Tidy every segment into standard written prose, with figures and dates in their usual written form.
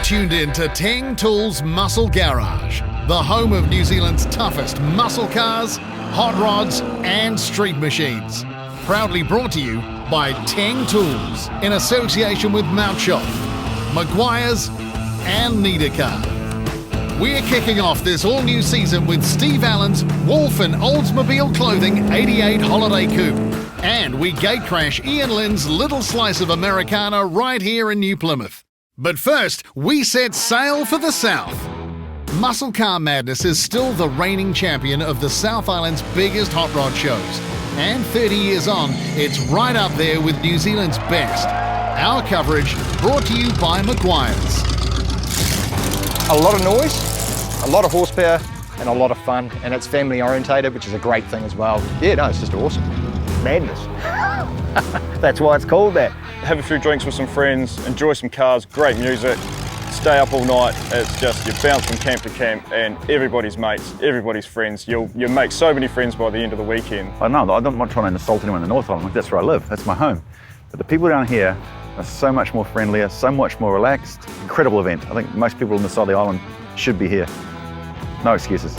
tuned in to Teng Tools Muscle Garage, the home of New Zealand's toughest muscle cars, hot rods and street machines. Proudly brought to you by Teng Tools in association with Mountshop, Maguire's and Niedercar. We're kicking off this all-new season with Steve Allan's Wolf and Oldsmobile Clothing 88 Holiday Coupe. And we gate crash Ian Lynn's little slice of Americana right here in New Plymouth. But first, we set sail for the South. Muscle Car Madness is still the reigning champion of the South Island's biggest hot rod shows. And 30 years on, it's right up there with New Zealand's best. Our coverage brought to you by Maguire's. A lot of noise, a lot of horsepower, and a lot of fun. And it's family orientated, which is a great thing as well. Yeah, no, it's just awesome. Madness. That's why it's called that. Have a few drinks with some friends, enjoy some cars, great music, stay up all night. It's just, you bounce from camp to camp and everybody's mates, everybody's friends. You'll make so many friends by the end of the weekend. I know, I'm not trying to insult anyone in the North Island, that's where I live, that's my home. But the people down here are so much more friendlier, so much more relaxed. Incredible event. I think most people on this side of the island should be here. No excuses.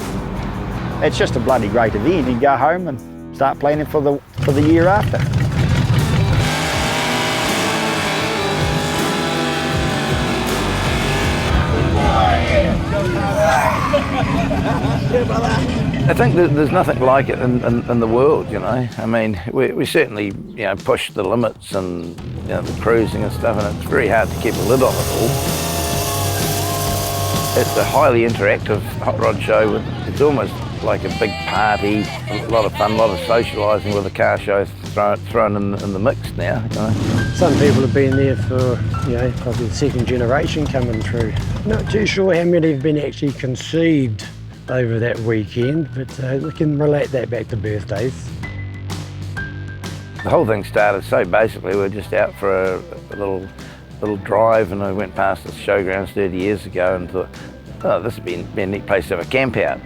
It's just a bloody great event. You go home and start planning for the year after. I think that there's nothing like it in the world, you know. I mean, we certainly, push the limits and the cruising and stuff, and it's very hard to keep a lid on it all. It's a highly interactive hot rod show. It's almost like a big party, a lot of fun, a lot of socialising with the car show thrown in the mix now. Some people have been there for, probably the second generation coming through. Not too sure how many have been actually conceived over that weekend, but we can relate that back to birthdays. The whole thing started, so basically we were just out for a little drive, and I went past the showgrounds 30 years ago and thought, oh, this would be a neat place to have a camp out,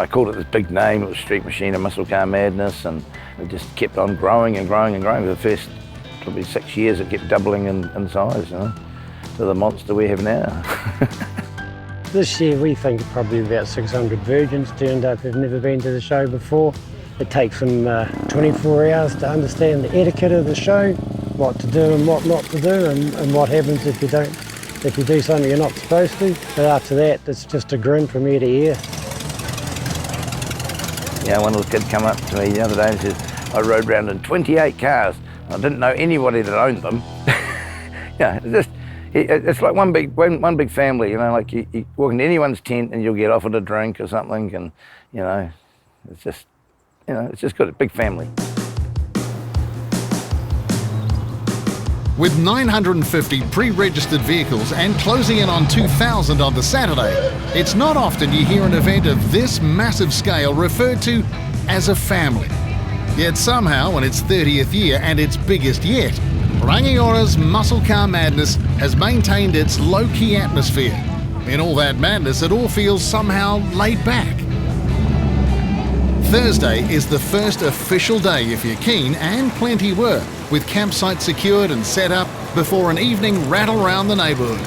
I called it this big name. It was Street Machine and Muscle Car Madness, and it just kept on growing and growing and growing. For the first probably 6 years it kept doubling in size, to the monster we have now. This year we think probably about 600 virgins turned up who've never been to the show before. It takes them 24 hours to understand the etiquette of the show, what to do and what not to do, and what happens if you do something you're not supposed to. But after that, it's just a grin from ear to ear. One little kid come up to me the other day and says, I rode around in 28 cars. I didn't know anybody that owned them. It's like one big family, like you walk into anyone's tent and you'll get offered a drink or something, and it's just good, a big family. With 950 pre-registered vehicles and closing in on 2,000 on the Saturday, it's not often you hear an event of this massive scale referred to as a family. Yet somehow, in its 30th year and its biggest yet, Rangiora's Muscle Car Madness has maintained its low-key atmosphere. In all that madness, it all feels somehow laid back. Thursday is the first official day if you're keen, and plenty were, with campsites secured and set up before an evening rattle around the neighbourhood.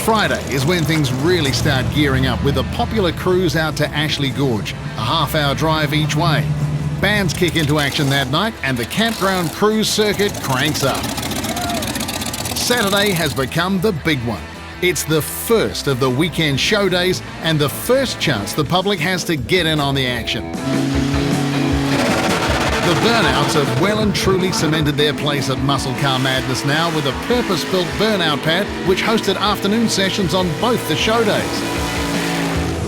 Friday is when things really start gearing up with a popular cruise out to Ashley Gorge, a half-hour drive each way. Bands kick into action that night and the campground cruise circuit cranks up. Saturday has become the big one. It's the first of the weekend show days and the first chance the public has to get in on the action. The Burnouts have well and truly cemented their place at Muscle Car Madness now with a purpose-built burnout pad which hosted afternoon sessions on both the show days.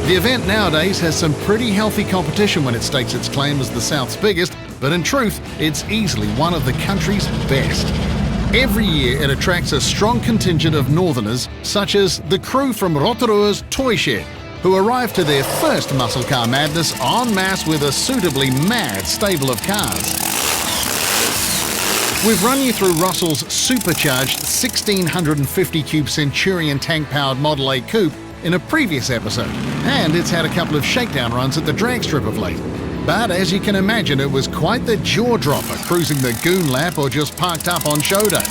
The event nowadays has some pretty healthy competition when it stakes its claim as the South's biggest, but in truth, it's easily one of the country's best. Every year it attracts a strong contingent of northerners, such as the crew from Rotorua's Toy Shed, who arrived to their first Muscle Car Madness en masse with a suitably mad stable of cars. We've run you through Russell's supercharged 1650 cube Centurion tank-powered Model A coupe in a previous episode, and it's had a couple of shakedown runs at the drag strip of late. But as you can imagine, it was quite the jaw-dropper cruising the goon lap or just parked up on show day.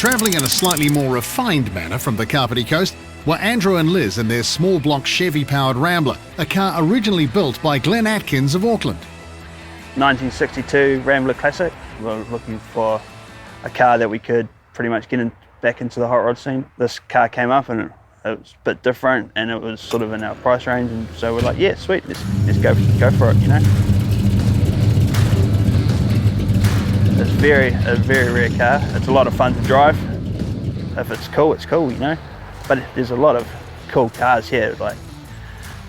Travelling in a slightly more refined manner from the Kapiti Coast were Andrew and Liz in their small block Chevy-powered Rambler, a car originally built by Glenn Atkins of Auckland. 1962 Rambler Classic. We were looking for a car that we could pretty much get back into the hot rod scene. This car came up and it was a bit different and it was sort of in our price range, and so we're like, yeah, sweet, let's go for it, you know. It's a very rare car. It's a lot of fun to drive. If it's cool, you know. But there's a lot of cool cars here, like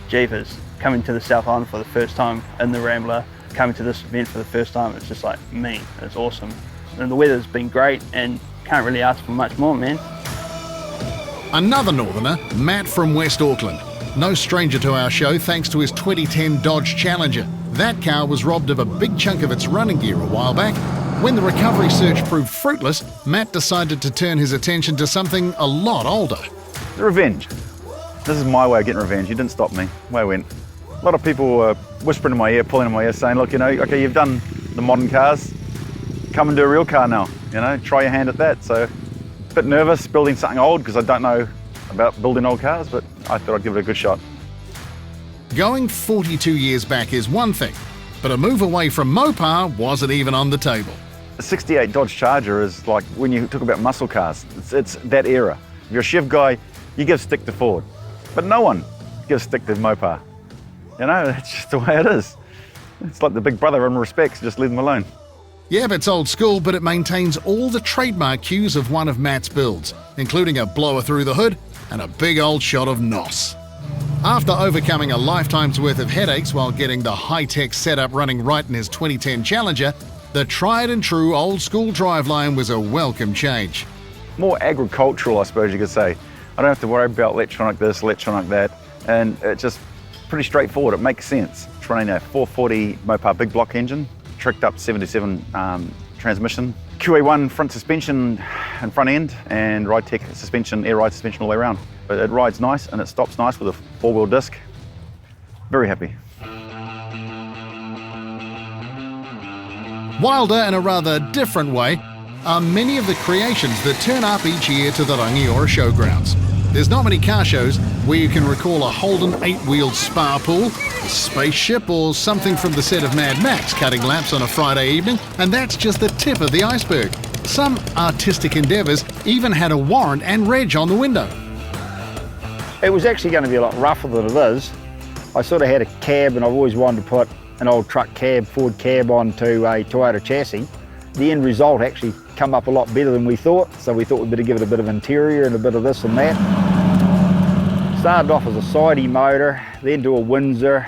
jeepers, coming to the South Island for the first time in the Rambler, coming to this event for the first time, it's just like, me, it's awesome. And the weather's been great and can't really ask for much more, man. Another northerner, Matt from West Auckland. No stranger to our show thanks to his 2010 Dodge Challenger. That car was robbed of a big chunk of its running gear a while back. When the recovery search proved fruitless, Matt decided to turn his attention to something a lot older. Revenge. This is my way of getting revenge. You didn't stop me. Away I went. A lot of people were whispering in my ear, pulling in my ear, saying, look, you know, okay, you've done the modern cars. Come and do a real car now, you know, try your hand at that. So, a bit nervous building something old because I don't know about building old cars, but I thought I'd give it a good shot. Going 42 years back is one thing, but a move away from Mopar wasn't even on the table. The 68 Dodge Charger is like when you talk about muscle cars, it's that era. If you're a Chev guy, you give stick to Ford, but no one gives stick to Mopar. You know, that's just the way it is. It's like the big brother in respects, just leave them alone. Yeah, it's old school, but it maintains all the trademark cues of one of Matt's builds, including a blower through the hood and a big old shot of NOS. After overcoming a lifetime's worth of headaches while getting the high-tech setup running right in his 2010 Challenger, the tried-and-true old-school driveline was a welcome change. More agricultural, I suppose you could say. I don't have to worry about electronic this, electronic that, and it's just pretty straightforward. It makes sense. It's running a 440 Mopar big block engine, tricked up 77 transmission, QA1 front suspension and front end, and ride tech suspension, air ride suspension all the way around. But it rides nice and it stops nice with a four-wheel disc. Very happy. Wilder in a rather different way are many of the creations that turn up each year to the Rangiora Showgrounds. There's not many car shows where you can recall a Holden 8-wheeled spa pool, a spaceship, or something from the set of Mad Max cutting laps on a Friday evening, and that's just the tip of the iceberg. Some artistic endeavours even had a warrant and reg on the window. It was actually going to be a lot rougher than it is. I sort of had a cab and I've always wanted to put an old truck cab, Ford cab onto a Toyota chassis. The end result actually come up a lot better than we thought, so we thought we'd better give it a bit of interior and a bit of this and that. Started off as a sidey motor, then to a Windsor.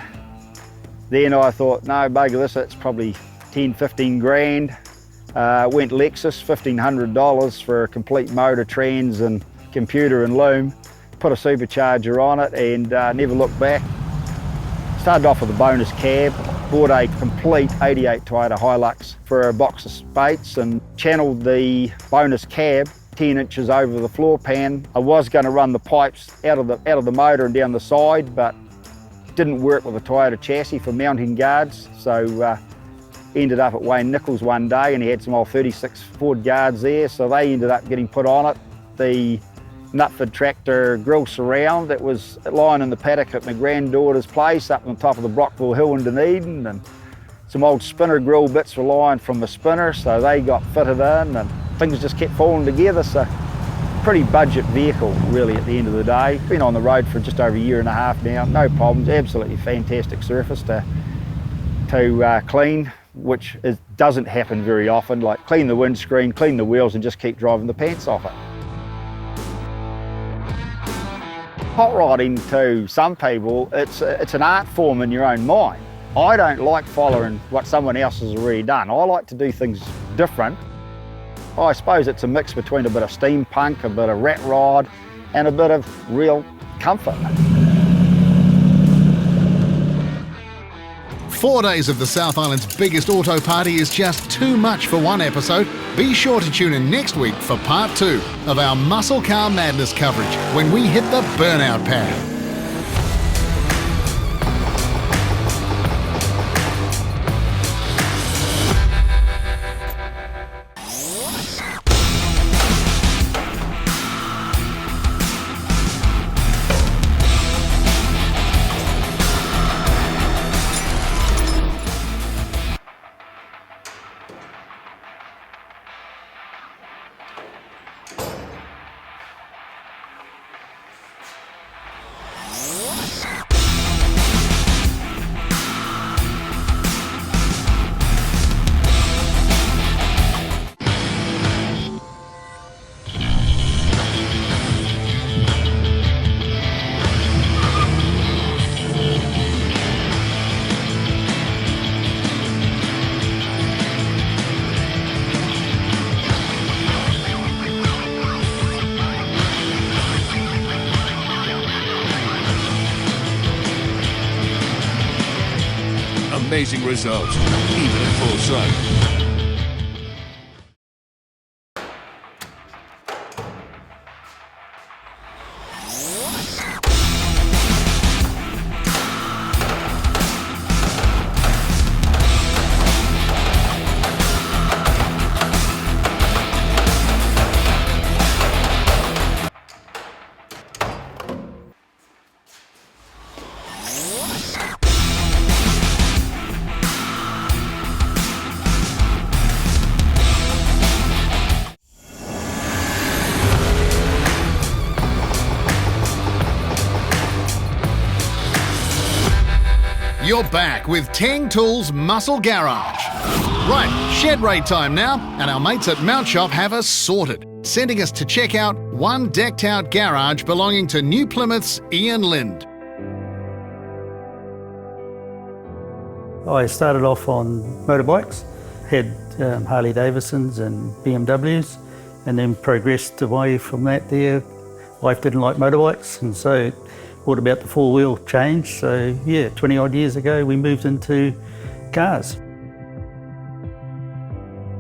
Then I thought, no, bugger this, it's probably 10, 15 grand. Went Lexus, $1,500 for a complete motor, trans and computer and loom. Put a supercharger on it and never looked back. Started off with a bonus cab, bought a complete 88 Toyota Hilux for a box of spates and channeled the bonus cab 10 inches over the floor pan. I was going to run the pipes out of the motor and down the side, but didn't work with a Toyota chassis for mounting guards, so ended up at Wayne Nichols one day and he had some old 36 Ford guards there, so they ended up getting put on it. The Nutford tractor grill surround that was lying in the paddock at my granddaughter's place up on top of the Brockville Hill in Dunedin, and some old spinner grill bits were lying from the spinner, so they got fitted in and things just kept falling together. So pretty budget vehicle really at the end of the day. Been on the road for just over a year and a half now, no problems, absolutely fantastic surface to clean, which doesn't happen very often, like clean the windscreen, clean the wheels and just keep driving the pants off it. Hot rodding to some people, it's an art form in your own mind. I don't like following what someone else has already done. I like to do things different. I suppose it's a mix between a bit of steampunk, a bit of rat rod, and a bit of real comfort. 4 days of the South Island's biggest auto party is just too much for one episode. Be sure to tune in next week for part 2 of our Muscle Car Madness coverage when we hit the burnout pad. amazing results, even at full sight. You're back with Teng Tools Muscle Garage. Right, shed raid time now, and our mates at Mount Shop have us sorted, sending us to check out one decked-out garage belonging to New Plymouth's Ian Lind. I started off on motorbikes, had Harley Davidsons and BMWs, and then progressed away from that there. Wife didn't like motorbikes, and so brought about the four-wheel change. So yeah, 20 odd years ago we moved into cars.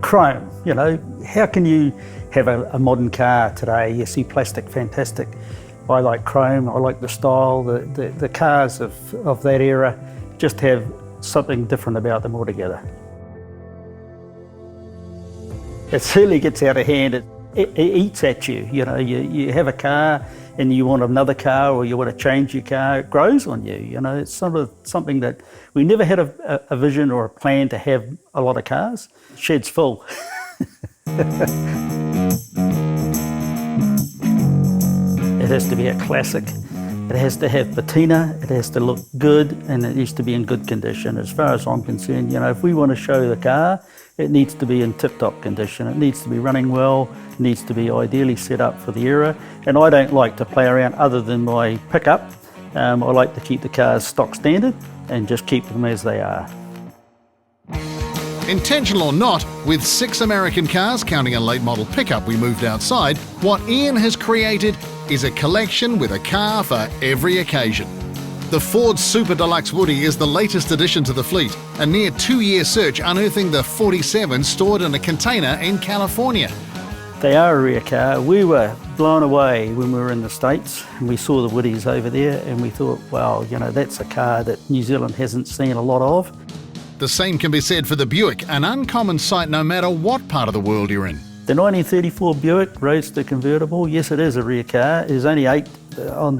Chrome, you know, how can you have a modern car today? You see plastic, fantastic. I like chrome, I like the style. The cars of that era just have something different about them altogether. It certainly gets out of hand. It eats at you. You know, you have a car and you want another car, or you want to change your car, it grows on you. You know, it's sort of something that we never had a vision or a plan to have a lot of cars. Shed's full. It has to be a classic. It has to have patina, it has to look good, and it needs to be in good condition. As far as I'm concerned, you know, if we want to show the car, it needs to be in tip-top condition. It needs to be running well, it needs to be ideally set up for the era. And I don't like to play around other than my pickup. I like to keep the cars stock standard and just keep them as they are. Intentional or not, with 6 American cars, counting a late model pickup we moved outside, what Ian has created is a collection with a car for every occasion. The Ford Super Deluxe Woody is the latest addition to the fleet, a near 2-year search unearthing the 47 stored in a container in California. They are a rare car. We were blown away when we were in the States and we saw the Woodies over there, and we thought, wow, you know, that's a car that New Zealand hasn't seen a lot of. The same can be said for the Buick, an uncommon sight no matter what part of the world you're in. The 1934 Buick Roadster convertible, yes, it is a rare car. There's only 8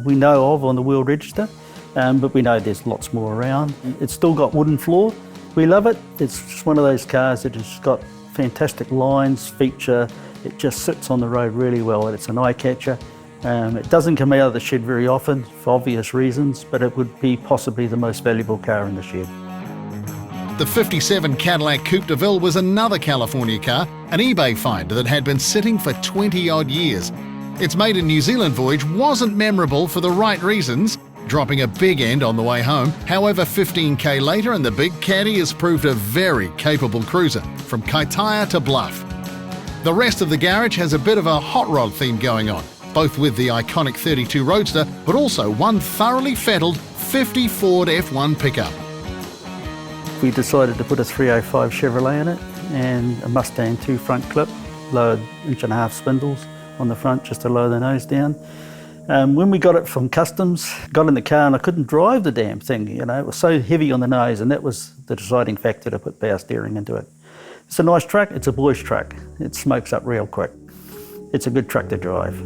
we know of on the world register, but we know there's lots more around. It's still got wooden floor. We love it. It's just one of those cars that has got fantastic lines, feature. It just sits on the road really well, and it's an eye catcher. It doesn't come out of the shed very often for obvious reasons, but it would be possibly the most valuable car in the shed. The 57 Cadillac Coupe-De South was another California car, an eBay find that had been sitting for 20-odd years. Its maiden New Zealand voyage wasn't memorable for the right reasons, dropping a big end on the way home. However, 15k later and the big caddy has proved a very capable cruiser, from Kaitaia to Bluff. The rest of the garage has a bit of a hot rod theme going on, both with the iconic 32 Roadster, but also one thoroughly fettled 50 Ford F1 pickup. We decided to put a 305 Chevrolet in it and a Mustang 2 front clip, lowered 1.5 spindles on the front just to lower the nose down. When we got it from customs, got in the car and I couldn't drive the damn thing, you know, it was so heavy on the nose, and that was the deciding factor to put power steering into it. It's a nice truck, it's a boy's truck. It smokes up real quick. It's a good truck to drive.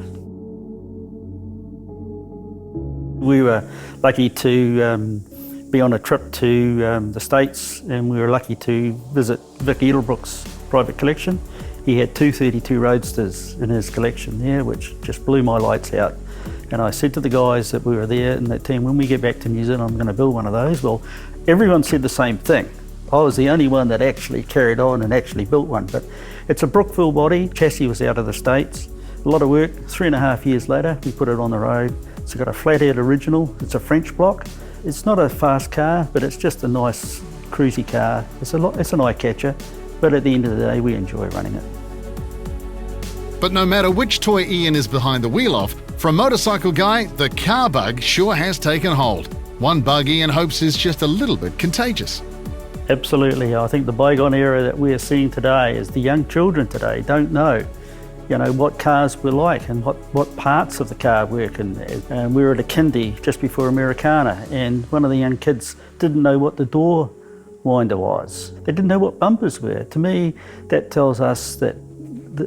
We were lucky to be on a trip to the States, and we were lucky to visit Vic Edelbrook's private collection. He had 2 32 Roadsters in his collection there, which just blew my lights out. And I said to the guys that we were there in that team, when we get back to New Zealand, I'm going to build one of those. Well, everyone said the same thing. I was the only one that actually carried on and actually built one. But it's a Brookville body, chassis was out of the States. A lot of work, 3.5 years later, we put it on the road. It's got a flathead original, it's a French block. It's not a fast car, but it's just a nice cruisy car. It's an eye catcher, but at the end of the day, we enjoy running it. But no matter which toy Ian is behind the wheel of, for a motorcycle guy, the car bug sure has taken hold. One bug Ian hopes is just a little bit contagious. Absolutely. I think the bygone era that we're seeing today is the young children today don't know, what cars were like and what parts of the car work. And we were at a kindy just before Americana, and one of the young kids didn't know what the door winder was. They didn't know what bumpers were. To me, that tells us that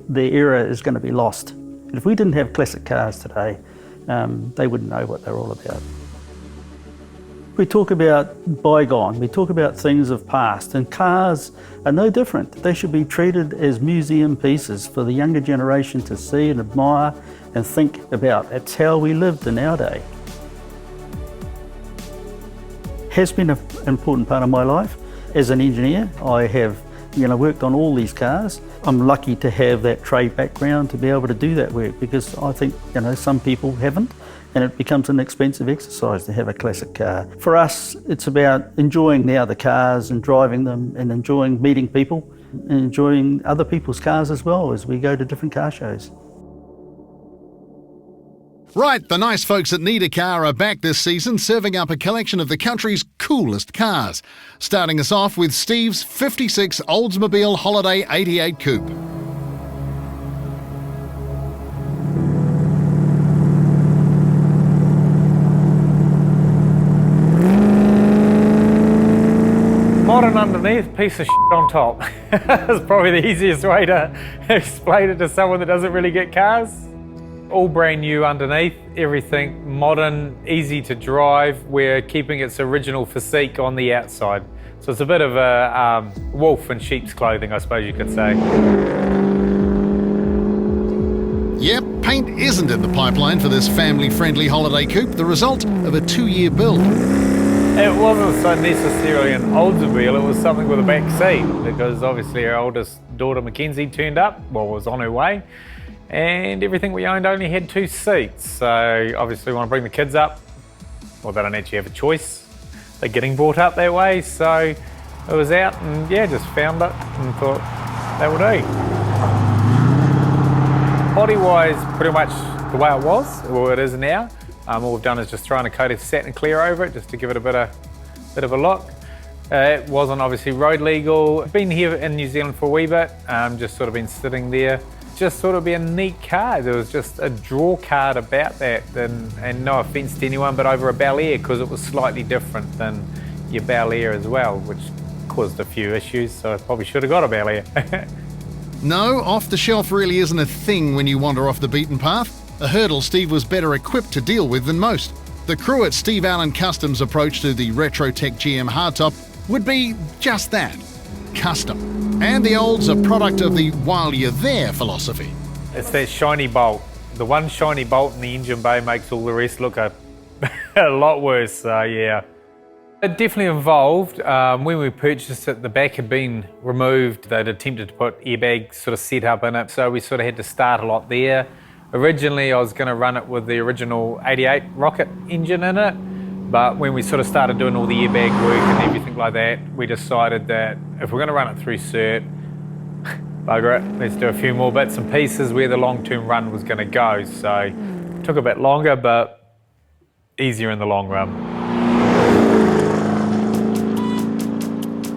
the era is going to be lost. If we didn't have classic cars today, they wouldn't know what they're all about. We talk about bygone, we talk about things of past, and cars are no different. They should be treated as museum pieces for the younger generation to see and admire and think about. It's how we lived in our day. Has been an important part of my life. As an engineer, I have worked on all these cars. I'm lucky to have that trade background to be able to do that work, because I think some people haven't, and it becomes an expensive exercise to have a classic car. For us, it's about enjoying now the cars and driving them and enjoying meeting people and enjoying other people's cars as well as we go to different car shows. Right, the nice folks at Need a Car are back this season, serving up a collection of the country's coolest cars. Starting us off with Steve's 56 Oldsmobile Holiday 88 Coupe. Modern underneath, piece of shit on top. That's probably the easiest way to explain it to someone that doesn't really get cars. All brand new underneath, everything modern, easy to drive. We're keeping its original physique on the outside. So it's a bit of a wolf in sheep's clothing, I suppose you could say. Yep, paint isn't in the pipeline for this family-friendly Holiday Coupe, the result of a 2-year build. It wasn't so necessarily an Oldsmobile, it was something with a back seat, because obviously our oldest daughter Mackenzie turned up, was on her way, and everything we owned only had 2 seats. So obviously we want to bring the kids up. Well, they don't actually have a choice. They're getting brought up that way, so it was out and just found it and thought that would do. Body-wise, pretty much the way it was, or it is now. All we've done is just thrown a coat of satin clear over it just to give it a bit of a look. It wasn't obviously road legal. Been here in New Zealand for a wee bit, just sort of been sitting there. Just sort of be a neat car. There was just a draw card about that, and no offence to anyone, but over a Bel Air, because it was slightly different than your Bel Air as well, which caused a few issues, so I probably should have got a Bel Air. No, off the shelf really isn't a thing when you wander off the beaten path. A hurdle Steve was better equipped to deal with than most. The crew at Steve Allan Custom's approach to the Retro Tech GM hardtop would be just that, custom. And the Olds are product of the while you're there philosophy. It's that shiny bolt. The one shiny bolt in the engine bay makes all the rest look a lot worse, so yeah. It definitely evolved. When we purchased it, the back had been removed. They'd attempted to put airbag sort of set up in it, so we sort of had to start a lot there. Originally, I was going to run it with the original 88 rocket engine in it, but when we sort of started doing all the airbag work and everything like that, we decided that if we're going to run it through cert, bugger it, let's do a few more bits and pieces where the long-term run was going to go. So it took a bit longer, but easier in the long run.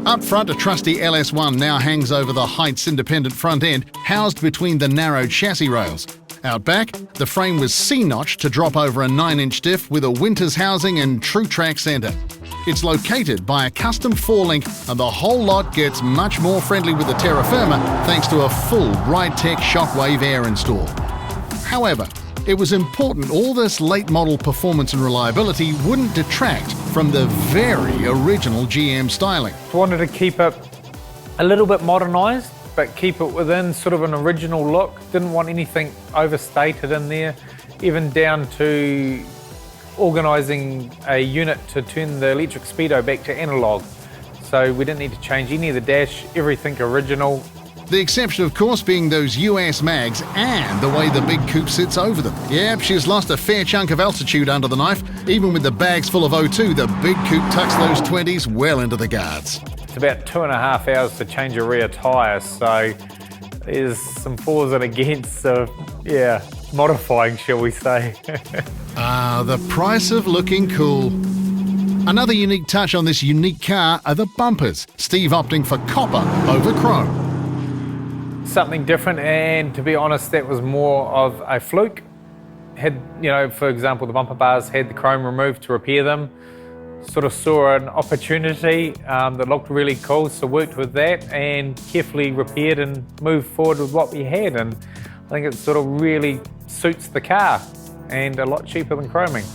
Up front, a trusty LS1 now hangs over the Heights independent front end, housed between the narrowed chassis rails. Out back, the frame was C-notched to drop over a 9-inch diff with a winter's housing and true track centre. It's located by a custom 4-link, and the whole lot gets much more friendly with the terra firma thanks to a full Ride-Tech Shockwave air install. However, it was important all this late model performance and reliability wouldn't detract from the very original GM styling. Wanted to keep it a little bit modernised, but keep it within sort of an original look. Didn't want anything overstated in there, even down to organising a unit to turn the electric speedo back to analogue. So we didn't need to change any of the dash, everything original. The exception, of course, being those US mags and the way the big coupe sits over them. Yep, she's lost a fair chunk of altitude under the knife. Even with the bags full of O2, the big coupe tucks those 20s well into the guards. It's about 2.5 hours to change a rear tyre, so there's some fors and against of, modifying, shall we say. The price of looking cool. Another unique touch on this unique car are the bumpers, Steve opting for copper over chrome. Something different, and to be honest, that was more of a fluke. Had, you know, for example, the bumper bars had the chrome removed to repair them. Sort of saw an opportunity that looked really cool, so worked with that and carefully repaired and moved forward with what we had. And I think it sort of really suits the car and a lot cheaper than chroming.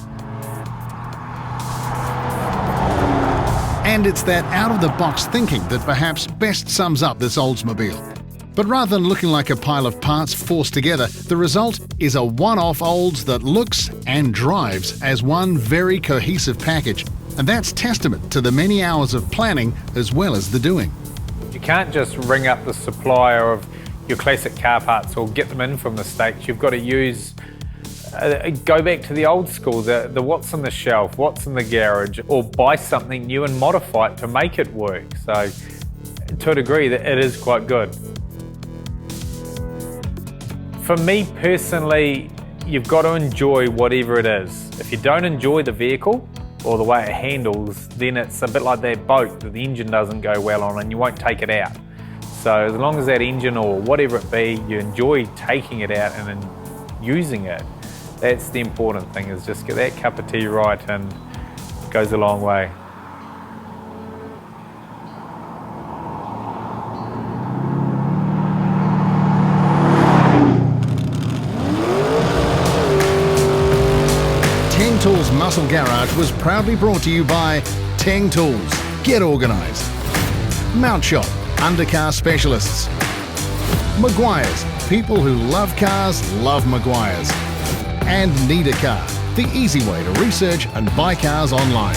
And it's that out-of-the-box thinking that perhaps best sums up this Oldsmobile. But rather than looking like a pile of parts forced together, the result is a one-off Olds that looks and drives as one very cohesive package. And that's testament to the many hours of planning as well as the doing. You can't just ring up the supplier of your classic car parts or get them in from the States. You've got to use go back to the old school, the what's on the shelf, what's in the garage, or buy something new and modify it to make it work. So to a degree, that it is quite good. For me personally, you've got to enjoy whatever it is. If you don't enjoy the vehicle or the way it handles, then it's a bit like that boat that the engine doesn't go well on and you won't take it out. So as long as that engine or whatever it be, you enjoy taking it out and then using it, that's the important thing, is just get that cup of tea right, and it goes a long way. Teng Tools Muscle Garage was proudly brought to you by Teng Tools. Get organised. Mount Shop, undercar specialists. Maguire's, people who love cars love Maguire's. And Need a Car, the easy way to research and buy cars online.